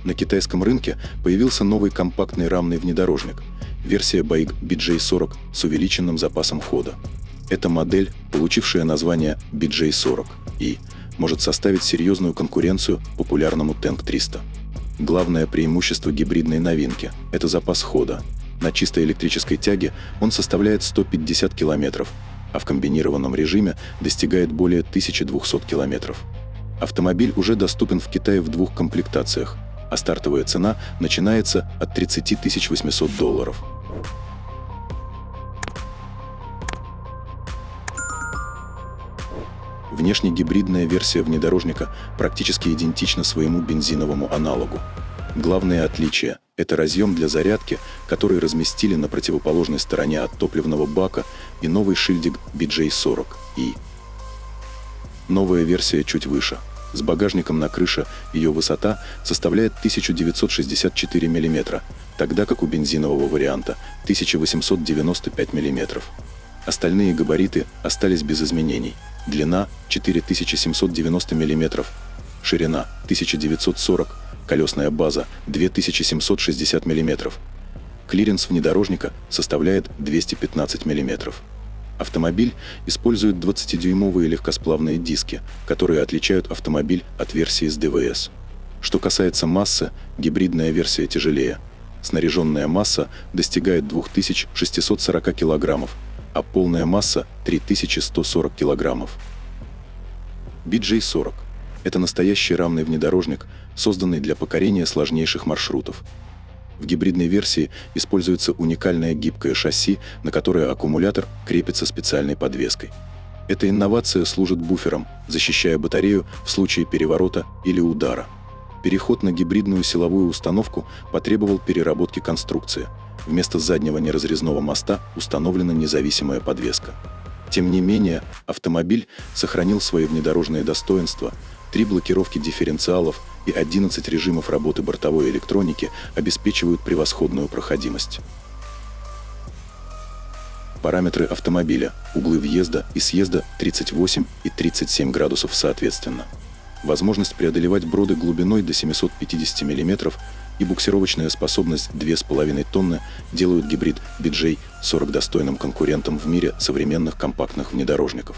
На китайском рынке появился новый компактный рамный внедорожник, версия BAIC BJ40 с увеличенным запасом хода. Эта модель, получившая название BJ40i, может составить серьезную конкуренцию популярному Tank 300. Главное преимущество гибридной новинки – это запас хода. На чистой электрической тяге он составляет 150 км, а в комбинированном режиме достигает более 1200 км. Автомобиль уже доступен в Китае в двух комплектациях, а стартовая цена начинается от $30 800. Внешне гибридная версия внедорожника практически идентична своему бензиновому аналогу. Главное отличие – это разъем для зарядки, который разместили на противоположной стороне от топливного бака, и новый шильдик BJ40i. Новая версия чуть выше. С багажником на крыше ее высота составляет 1964 мм, тогда как у бензинового варианта 1895 мм. Остальные габариты остались без изменений. Длина 4790 мм, ширина 1940 мм, колесная база 2760 мм. Клиренс внедорожника составляет 215 мм. Автомобиль использует 20-дюймовые легкосплавные диски, которые отличают автомобиль от версии с ДВС. Что касается массы, гибридная версия тяжелее. Снаряженная масса достигает 2640 кг, а полная масса – 3140 кг. BJ40 – это настоящий рамный внедорожник, созданный для покорения сложнейших маршрутов. В гибридной версии используется уникальное гибкое шасси, на которое аккумулятор крепится специальной подвеской. Эта инновация служит буфером, защищая батарею в случае переворота или удара. Переход на гибридную силовую установку потребовал переработки конструкции. Вместо заднего неразрезного моста установлена независимая подвеска. Тем не менее, автомобиль сохранил свои внедорожные достоинства. 3 блокировки дифференциалов и 11 режимов работы бортовой электроники обеспечивают превосходную проходимость. Параметры автомобиля: углы въезда и съезда 38 и 37 градусов соответственно. Возможность преодолевать броды глубиной до 750 мм и буксировочная способность 2,5 тонны делают гибрид BJ40 достойным конкурентом в мире современных компактных внедорожников.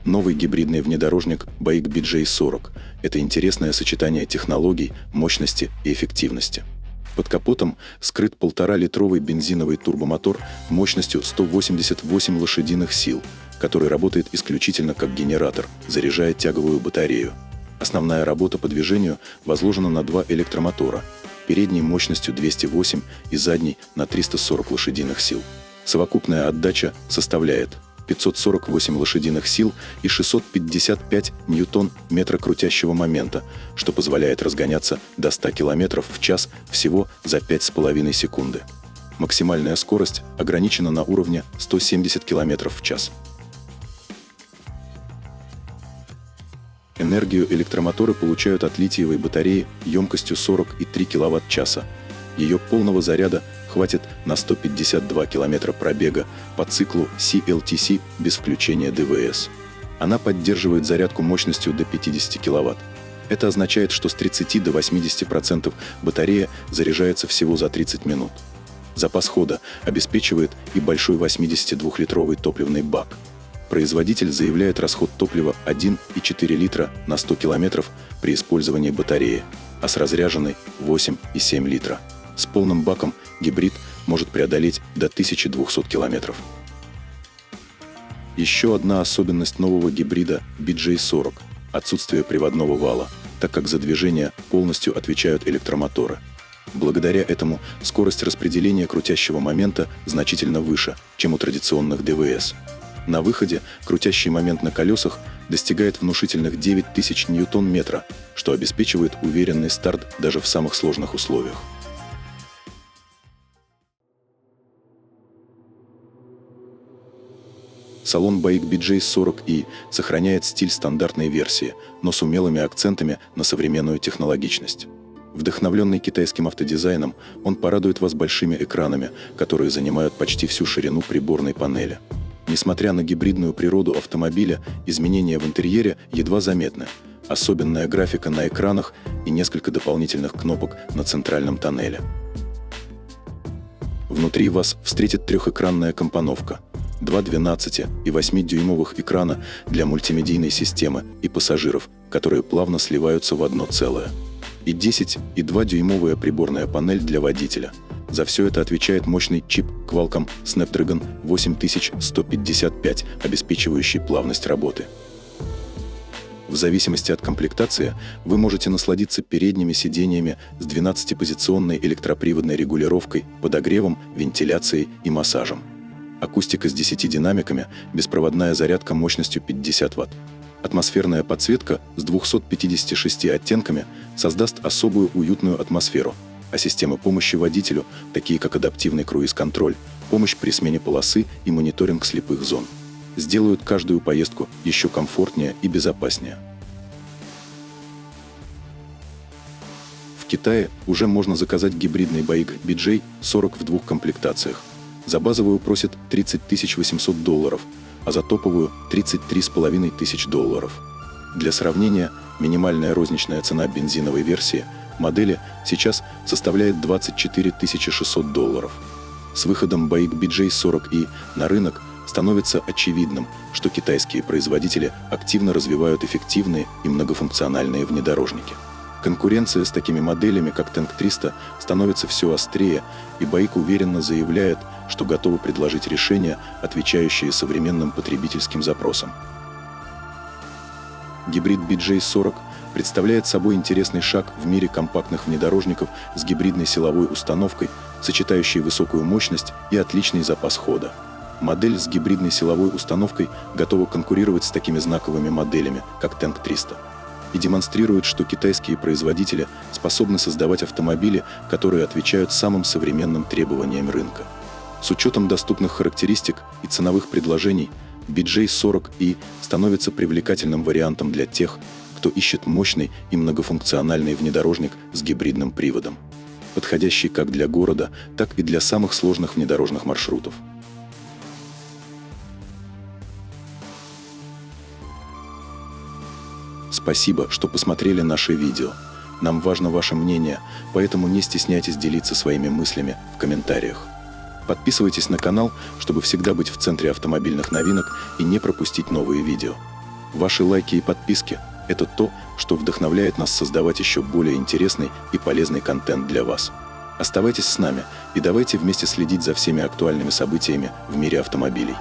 Новый гибридный внедорожник BAIC BJ40 – это интересное сочетание технологий, мощности и эффективности. Под капотом скрыт 1,5-литровый бензиновый турбомотор мощностью 188 лошадиных сил, который работает исключительно как генератор, заряжая тяговую батарею. Основная работа по движению возложена на 2 электромотора, передний мощностью 208 и задний на 340 лошадиных сил. Совокупная отдача составляет 548 лошадиных сил и 655 ньютон-метра крутящего момента, что позволяет разгоняться до 100 км в час всего за 5,5 секунды. Максимальная скорость ограничена на уровне 170 км в час. Энергию электромоторы получают от литиевой батареи емкостью 43 кВт-часа. Ее полного заряда хватит на 152 км пробега по циклу CLTC без включения ДВС. Она поддерживает зарядку мощностью до 50 кВт. Это означает, что с 30 до 80% батарея заряжается всего за 30 минут. Запас хода обеспечивает и большой 82-литровый топливный бак. Производитель заявляет расход топлива 1,4 литра на 100 км при использовании батареи, а с разряженной 8,7 литра. С полным баком гибрид может преодолеть до 1200 км. Еще одна особенность нового гибрида BJ40 – отсутствие приводного вала, так как за движение полностью отвечают электромоторы. Благодаря этому скорость распределения крутящего момента значительно выше, чем у традиционных ДВС. На выходе крутящий момент на колесах достигает внушительных 9000 ньютон-метра, что обеспечивает уверенный старт даже в самых сложных условиях. Салон BAIC BJ40i сохраняет стиль стандартной версии, но с умелыми акцентами на современную технологичность. Вдохновленный китайским автодизайном, он порадует вас большими экранами, которые занимают почти всю ширину приборной панели. Несмотря на гибридную природу автомобиля, изменения в интерьере едва заметны. особенная графика на экранах и несколько дополнительных кнопок на центральном тоннеле. Внутри вас встретит трехэкранная компоновка, два 12 и 8-дюймовых экрана для мультимедийной системы и пассажиров, которые плавно сливаются в одно целое, и 10 и 2-дюймовая приборная панель для водителя. За все это отвечает мощный чип Qualcomm Snapdragon 8155, обеспечивающий плавность работы. В зависимости от комплектации вы можете насладиться передними сидениями с 12-позиционной электроприводной регулировкой, подогревом, вентиляцией и массажем. Акустика с 10 динамиками, беспроводная зарядка мощностью 50 Вт. Атмосферная подсветка с 256 оттенками создаст особую уютную атмосферу, а системы помощи водителю, такие как адаптивный круиз-контроль, помощь при смене полосы и мониторинг слепых зон, сделают каждую поездку еще комфортнее и безопаснее. В Китае уже можно заказать гибридный Baik BJ40 в двух комплектациях. За базовую просят $30 800, а за топовую – $33 500. Для сравнения, минимальная розничная цена бензиновой версии модели сейчас составляет $24 600. С выходом Baik BJ40i на рынок становится очевидным, что китайские производители активно развивают эффективные и многофункциональные внедорожники. Конкуренция с такими моделями, как Tank 300, становится все острее, и Baik уверенно заявляет, что готовы предложить решения, отвечающие современным потребительским запросам. Гибрид BJ40 представляет собой интересный шаг в мире компактных внедорожников с гибридной силовой установкой, сочетающей высокую мощность и отличный запас хода. Модель с гибридной силовой установкой готова конкурировать с такими знаковыми моделями, как Tank 300, и демонстрирует, что китайские производители способны создавать автомобили, которые отвечают самым современным требованиям рынка. С учетом доступных характеристик и ценовых предложений, BJ40i становится привлекательным вариантом для тех, кто ищет мощный и многофункциональный внедорожник с гибридным приводом, подходящий как для города, так и для самых сложных внедорожных маршрутов. Спасибо, что посмотрели наше видео. Нам важно ваше мнение, поэтому не стесняйтесь делиться своими мыслями в комментариях. Подписывайтесь на канал, чтобы всегда быть в центре автомобильных новинок и не пропустить новые видео. Ваши лайки и подписки – это то, что вдохновляет нас создавать еще более интересный и полезный контент для вас. Оставайтесь с нами и давайте вместе следить за всеми актуальными событиями в мире автомобилей.